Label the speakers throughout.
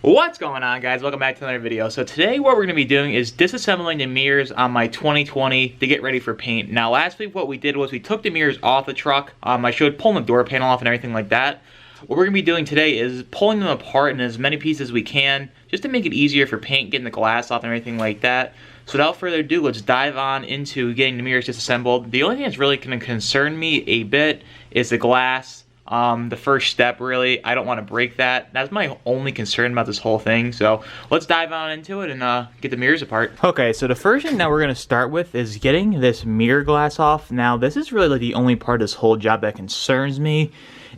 Speaker 1: What's going on, guys? Welcome back to another video. So today what we're going to be doing is disassembling the mirrors on my 2020 to get ready for paint. Now last week what we did was we took the mirrors off the truck. I showed pulling the door panel off and everything like that. What we're going to be doing today is pulling them apart in as many pieces as we can, just to make it easier for paint, getting the glass off and everything like that. So without further ado, let's dive on into getting the mirrors disassembled. The only thing that's really going to concern me a bit is the glass. The first step, really, I don't want to break that. That's my only concern about this whole thing. So let's dive on into it and get the mirrors apart. Okay, so the first thing that we're going to start with is getting this mirror glass off. Now, this is really like the only part of this whole job that concerns me,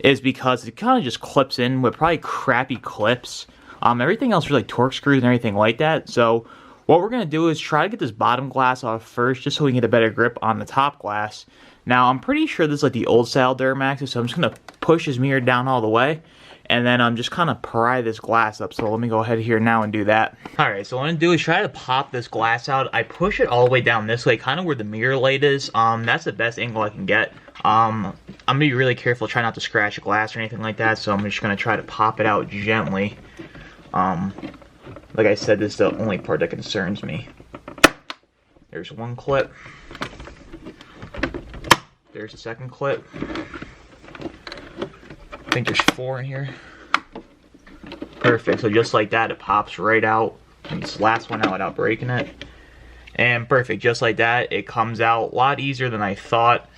Speaker 1: is because it kind of just clips in with probably crappy clips. Everything else really torque screws and everything like that. So what we're going to do is try to get this bottom glass off first, just so we can get a better grip on the top glass. Now, I'm pretty sure this is like the old style Duramax, so I'm just going to push this mirror down all the way, and then I'm just kind of pry this glass up. So let me go ahead here now and do that. Alright, so what I'm going to do is try to pop this glass out. I push it all the way down this way, kind of where the mirror light is. That's the best angle I can get. I'm going to be really careful, try not to scratch the glass or anything like that, so I'm just going to try to pop it out gently. Like I said, this is the only part that concerns me. There's one clip. There's the second clip. I think there's 4 in here. Perfect. So just like that, it pops right out. And this last one out without breaking it. And perfect. Just like that, it comes out a lot easier than I thought.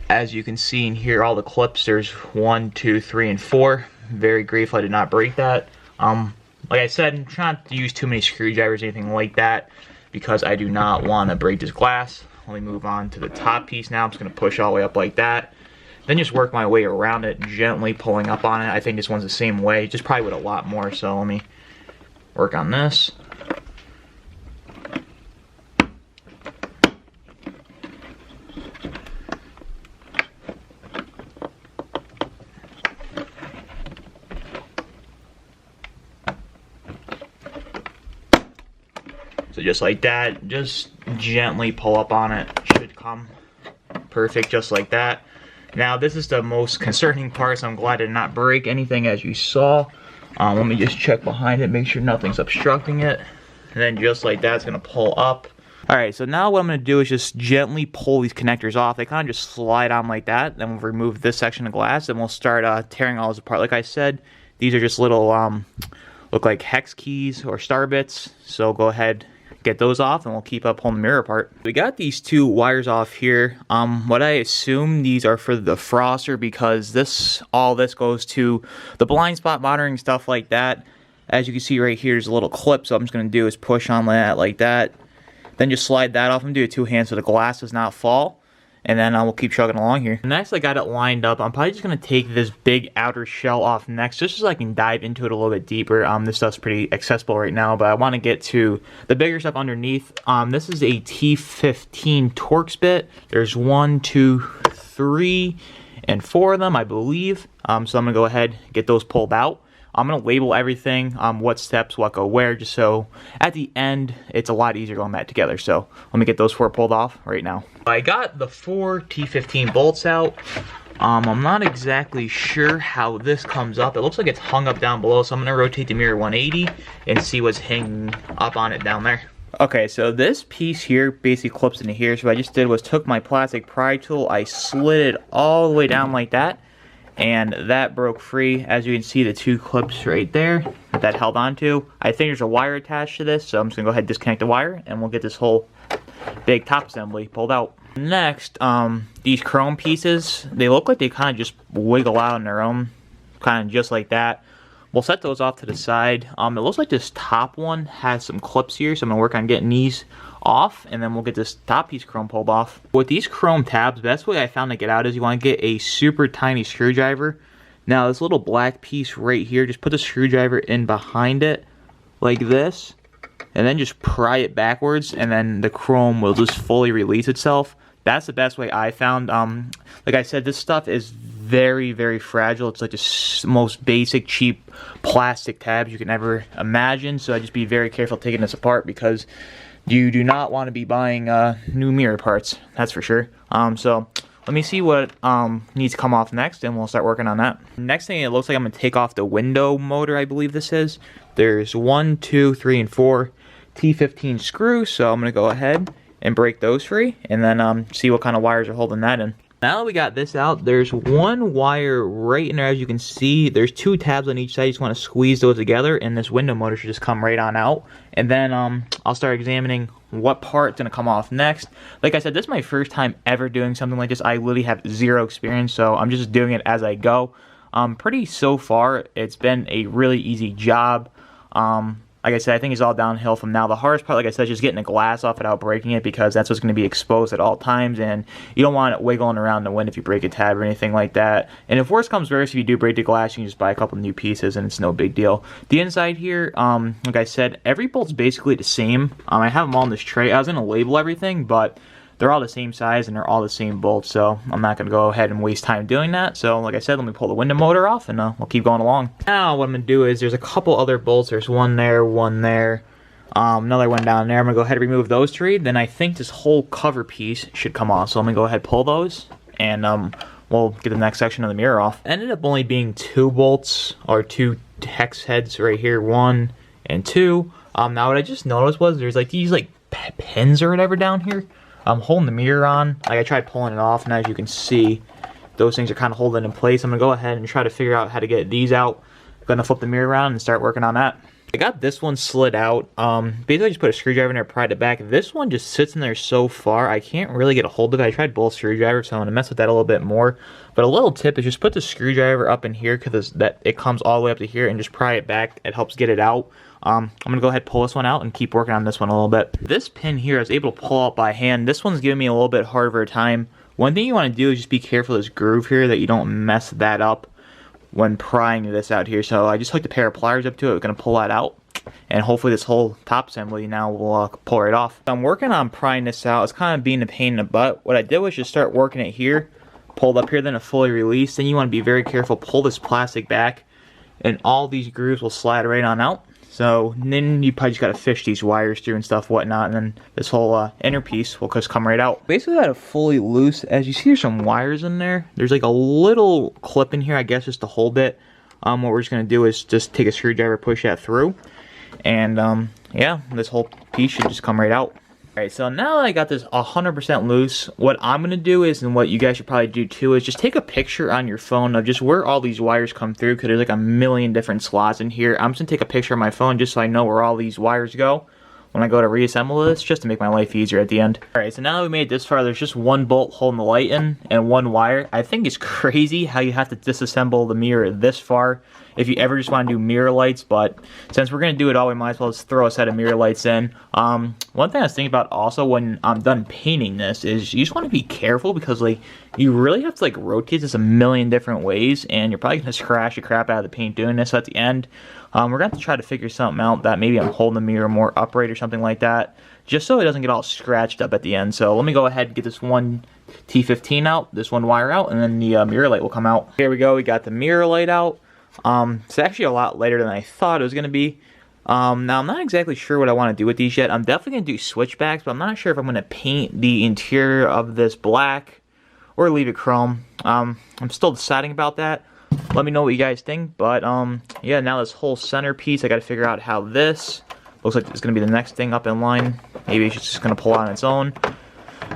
Speaker 1: As you can see in here, all the clips, there's 1, 2, 3, and 4. Very grateful I did not break that. Like I said, I'm trying not to use too many screwdrivers or anything like that, because I do not want to break this glass. Let me move on to the top piece now. I'm just going to push all the way up like that. Then just work my way around it, gently pulling up on it. I think this one's the same way, just probably with a lot more. So let me work on this. So just like that, just gently pull up on it. Should come perfect just like that. Now this is the most concerning part, so I'm glad I did not break anything, as you saw. Let me just check behind it, make sure nothing's obstructing it. And then just like that, it's going to pull up. Alright, so now what I'm going to do is just gently pull these connectors off. They kind of just slide on like that. Then we'll remove this section of glass and we'll start tearing all this apart. Like I said, these are just little, look like hex keys or star bits. So go ahead, get those off, and we'll keep up pulling the mirror apart. We got these 2 wires off here. What I assume these are for the froster, because all this goes to the blind spot monitoring, stuff like that. As you can see right here, there's a little clip, so I'm just going to do is push on that like that. Then just slide that off and do it 2 hands so the glass does not fall. And then we'll keep chugging along here. Next, I got it lined up. I'm probably just going to take this big outer shell off next, just so I can dive into it a little bit deeper. This stuff's pretty accessible right now, but I want to get to the bigger stuff underneath. This is a T15 Torx bit. There's 1, 2, 3, and 4 of them, I believe. So I'm going to go ahead and get those pulled out. I'm going to label everything, what steps, what go where, just so at the end, it's a lot easier going back together. So let me get those 4 pulled off right now. I got the 4 T15 bolts out. I'm not exactly sure how this comes up. It looks like it's hung up down below, so I'm going to rotate the mirror 180 and see what's hanging up on it down there. Okay, so this piece here basically clips into here. So what I just did was took my plastic pry tool, I slid it all the way down like that, and that broke free. As you can see, the 2 clips right there that held onto. I think there's a wire attached to this, so I'm just gonna go ahead and disconnect the wire, and we'll get this whole big top assembly pulled out. Next, these chrome pieces, they look like they kind of just wiggle out on their own, kind of just like that. We'll set those off to the side. It looks like this top one has some clips here, so I'm gonna work on getting these off, and then we'll get this top piece chrome pulled off. With these chrome tabs, the best way I found to get out is you want to get a super tiny screwdriver. Now this little black piece right here, just put the screwdriver in behind it like this, and then just pry it backwards, and then the chrome will just fully release itself. That's the best way I found. Like I said, this stuff is very, very fragile. It's like the most basic, cheap plastic tabs you can ever imagine. So I just be very careful taking this apart, because you do not want to be buying new mirror parts. That's for sure. So let me see what needs to come off next, and we'll start working on that. Next thing, it looks like I'm going to take off the window motor, I believe this is. There's 1, 2, 3, and 4 T15 screws, so I'm going to go ahead and break those free, and then see what kind of wires are holding that in. Now that we got this out, there's one wire right in there. As you can see, there's 2 tabs on each side. You just want to squeeze those together, and this window motor should just come right on out. And then I'll start examining what part's going to come off next. Like I said, this is my first time ever doing something like this. I literally have 0 experience, so I'm just doing it as I go. So far, it's been a really easy job. Like I said, I think it's all downhill from now. The hardest part, like I said, is just getting the glass off without breaking it, because that's what's going to be exposed at all times, and you don't want it wiggling around in the wind if you break a tab or anything like that. And if worse comes worse, if you do break the glass, you can just buy a couple new pieces, and it's no big deal. The inside here, like I said, every bolt's basically the same. I have them all in this tray. I was going to label everything, but they're all the same size and they're all the same bolts, so I'm not going to go ahead and waste time doing that. So like I said, let me pull the window motor off, and we'll keep going along. Now what I'm going to do is, there's a couple other bolts. There's one there, another one down there. I'm going to go ahead and remove those 3. Then I think this whole cover piece should come off. So let me go ahead and pull those, and we'll get the next section of the mirror off. Ended up only being 2 bolts, or 2 hex heads right here, 1 and 2. Now what I just noticed was there's like these like pins or whatever down here. I'm holding the mirror on. Like, I tried pulling it off, and as you can see, those things are kind of holding in place. I'm going to go ahead and try to figure out how to get these out. I'm going to flip the mirror around and start working on that. I got this one slid out. Basically, I just put a screwdriver in there, pried it back. This one just sits in there so far, I can't really get a hold of it. I tried both screwdrivers, so I'm going to mess with that a little bit more. But a little tip is just put the screwdriver up in here, because it comes all the way up to here, and just pry it back. It helps get it out. I'm going to go ahead and pull this one out and keep working on this one a little bit. This pin here I was able to pull out by hand. This one's giving me a little bit harder of a time. One thing you want to do is just be careful of this groove here, that you don't mess that up when prying this out here. So I just hooked a pair of pliers up to it. We're going to pull that out, and hopefully this whole top assembly now will pull right off. I'm working on prying this out. It's kind of being a pain in the butt. What I did was just start working it here, pulled up here, then it fully released. Then you want to be very careful, pull this plastic back, and all these grooves will slide right on out. So then you probably just got to fish these wires through and stuff, whatnot, and then this whole inner piece will just come right out. Basically got it fully loose. As you see, there's some wires in there. There's like a little clip in here, I guess, just to hold it. What we're just going to do is just take a screwdriver, push that through, and yeah, this whole piece should just come right out. Alright, so now that I got this 100% loose, what I'm going to do is, and what you guys should probably do too, is just take a picture on your phone of just where all these wires come through, because there's like a million different slots in here. I'm just going to take a picture on my phone just so I know where all these wires go when I go to reassemble this, just to make my life easier at the end. Alright, so now that we made it this far, there's just one bolt holding the light in and one wire. I think it's crazy how you have to disassemble the mirror this far if you ever just want to do mirror lights, but since we're going to do it all, we might as well just throw a set of mirror lights in. One thing I was thinking about also when I'm done painting this is you just want to be careful, because like you really have to like rotate this a million different ways, and you're probably going to scratch the crap out of the paint doing this. So at the end, we're going to have to try to figure something out that maybe I'm holding the mirror more upright or something like that, just so it doesn't get all scratched up at the end. So let me go ahead and get this one T15 out, this one wire out, and then the mirror light will come out. Here we go, we got the mirror light out. It's actually a lot lighter than I thought it was going to be. Now, I'm not exactly sure what I want to do with these yet. I'm definitely going to do switchbacks, but I'm not sure if I'm going to paint the interior of this black or leave it chrome. I'm still deciding about that. Let me know what you guys think. But, yeah, now this whole center piece, I got to figure out how this looks like it's going to be the next thing up in line. Maybe it's just going to pull out on its own.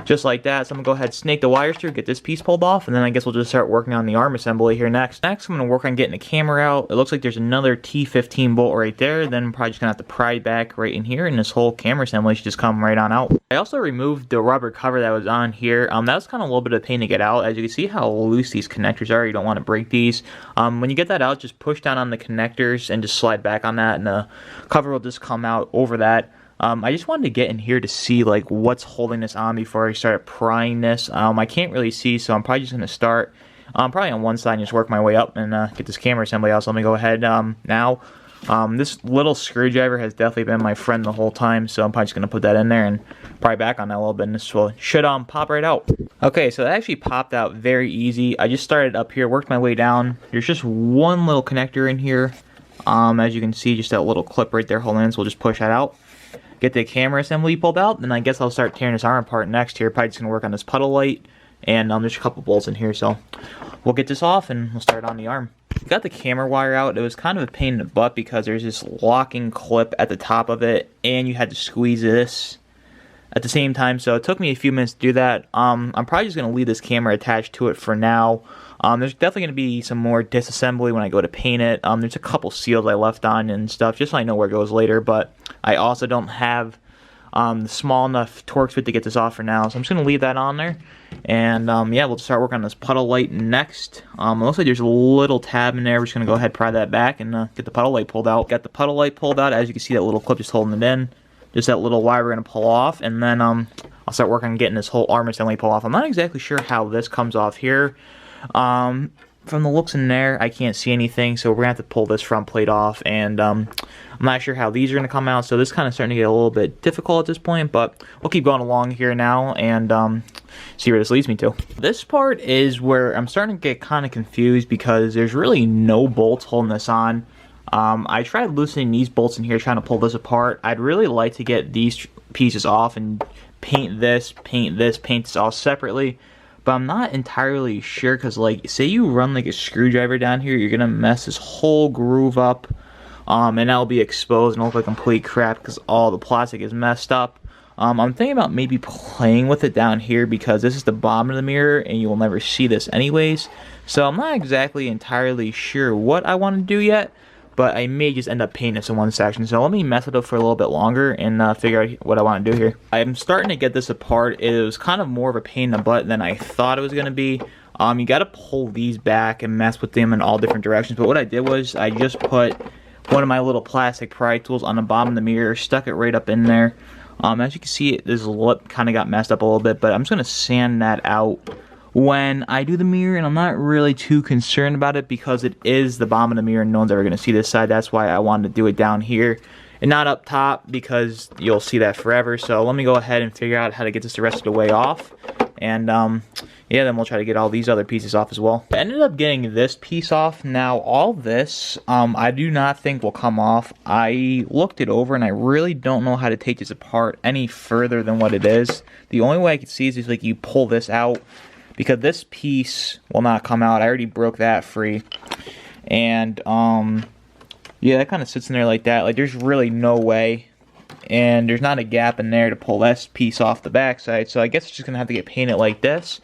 Speaker 1: Just like that. So I'm going to go ahead and snake the wires through, get this piece pulled off, and then I guess we'll just start working on the arm assembly here next. Next, I'm going to work on getting the camera out. It looks like there's another T15 bolt right there. Then I'm probably just going to have to pry back right in here, and this whole camera assembly should just come right on out. I also removed the rubber cover that was on here. That was kind of a little bit of a pain to get out. As you can see how loose these connectors are, you don't want to break these. When you get that out, just push down on the connectors and just slide back on that, and the cover will just come out over that. I just wanted to get in here to see like what's holding this on before I start prying this. I can't really see, so I'm probably just going to start probably on one side and just work my way up and get this camera assembly out. So let me go ahead now. This little screwdriver has definitely been my friend the whole time, so I'm probably just going to put that in there and pry back on that a little bit, and this should pop right out. Okay, so that actually popped out very easy. I just started up here, worked my way down. There's just one little connector in here. As you can see, just that little clip right there holding in, so we'll just push that out. Get the camera assembly pulled out, then I guess I'll start tearing this arm apart next here. Probably just going to work on this puddle light and there's a couple bolts in here, so we'll get this off and we'll start on the arm. We got the camera wire out. It was kind of a pain in the butt because there's this locking clip at the top of it, and you had to squeeze this at the same time, so it took me a few minutes to do that. I'm probably just going to leave this camera attached to it for now. There's definitely going to be some more disassembly when I go to paint it. There's a couple seals I left on and stuff, just so I know where it goes later, but I also don't have the small enough torque fit to get this off for now, so I'm just going to leave that on there. And yeah, we'll start working on this puddle light next. It looks like there's a little tab in there. We're just going to go ahead and pry that back and get the puddle light pulled out. Got the puddle light pulled out. As you can see, that little clip just holding it in. Just that little wire we're going to pull off, and then I'll start working on getting this whole arm assembly pulled off. I'm not exactly sure how this comes off here. From the looks in there, I can't see anything, so we're going to have to pull this front plate off, and I'm not sure how these are going to come out, so this is kind of starting to get a little bit difficult at this point, but we'll keep going along here now and see where this leads me to. This part is where I'm starting to get kind of confused because there's really no bolts holding this on. I tried loosening these bolts in here, trying to pull this apart. I'd really like to get these pieces off and paint this all separately, but I'm not entirely sure because, like, say you run like a screwdriver down here, you're gonna mess this whole groove up, and that'll be exposed and look like complete crap because all the plastic is messed up. I'm thinking about maybe playing with it down here because this is the bottom of the mirror and you will never see this anyways. So I'm not exactly entirely sure what I want to do yet, but I may just end up painting this in one section. So let me mess it up for a little bit longer and figure out what I want to do here. I'm starting to get this apart. It was kind of more of a pain in the butt than I thought it was going to be. You got to pull these back and mess with them in all different directions. But what I did was I just put one of my little plastic pry tools on the bottom of the mirror, stuck it right up in there. As you can see, this lip kind of got messed up a little bit, but I'm just going to sand that out when I do the mirror, and I'm not really too concerned about it because it is the bottom of the mirror and no one's ever going to see this side. That's why I wanted to do it down here and not up top because you'll see that forever. So let me go ahead and figure out how to get this the rest of the way off, and yeah, then we'll try to get all these other pieces off as well. I ended up getting this piece off. Now all this I do not think will come off. I looked it over and I really don't know how to take this apart any further than what it is. The only way I can see is like you pull this out, because this piece will not come out. I already broke that free. And, yeah, that kind of sits in there like that. Like, there's really no way. And there's not a gap in there to pull this piece off the backside. So I guess it's just going to have to get painted like this.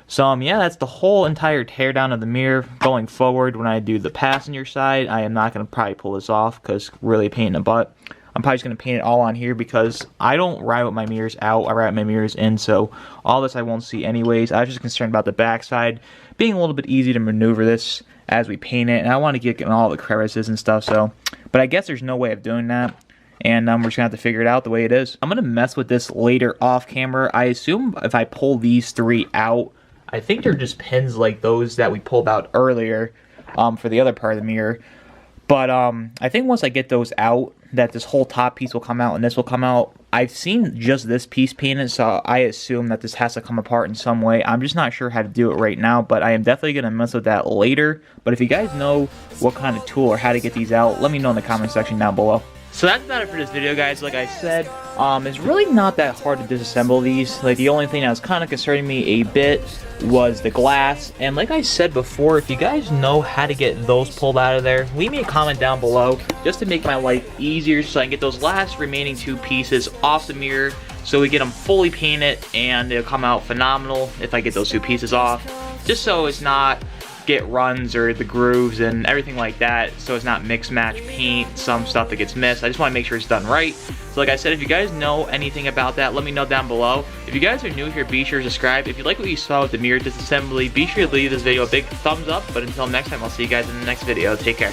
Speaker 1: So, yeah, that's the whole entire teardown of the mirror going forward. When I do the passenger side, I am not going to probably pull this off because really a pain in the butt. I'm probably just going to paint it all on here because I don't ride with my mirrors out. I ride with my mirrors in, so all this I won't see anyways. I was just concerned about the backside being a little bit easy to maneuver this as we paint it, and I want to get in all the crevices and stuff, so. But I guess there's no way of doing that, and we're just going to have to figure it out the way it is. I'm going to mess with this later off camera. I assume if I pull these three out, I think they're just pins like those that we pulled out earlier for the other part of the mirror. But I think once I get those out, that this whole top piece will come out and this will come out. I've seen just this piece painted, so I assume that this has to come apart in some way. I'm just not sure how to do it right now, but I am definitely going to mess with that later. But if you guys know what kind of tool or how to get these out, let me know in the comment section down below. So that's about it for this video, guys. Like I said, it's really not that hard to disassemble these. Like, the only thing that was kind of concerning me a bit was the glass. And like I said before, if you guys know how to get those pulled out of there, leave me a comment down below just to make my life easier so I can get those last remaining two pieces off the mirror so we get them fully painted and they'll come out phenomenal if I get those two pieces off. Just so it's not get runs or the grooves and everything like that, so it's not mix match paint, some stuff that gets missed. I just want to make sure it's done right. So like I said, if you guys know anything about that, let me know down below. If you guys are new here, be sure to subscribe. If you like what you saw with the mirror disassembly, be sure to leave this video a big thumbs up. But until next time, I'll see you guys in the next video. Take care.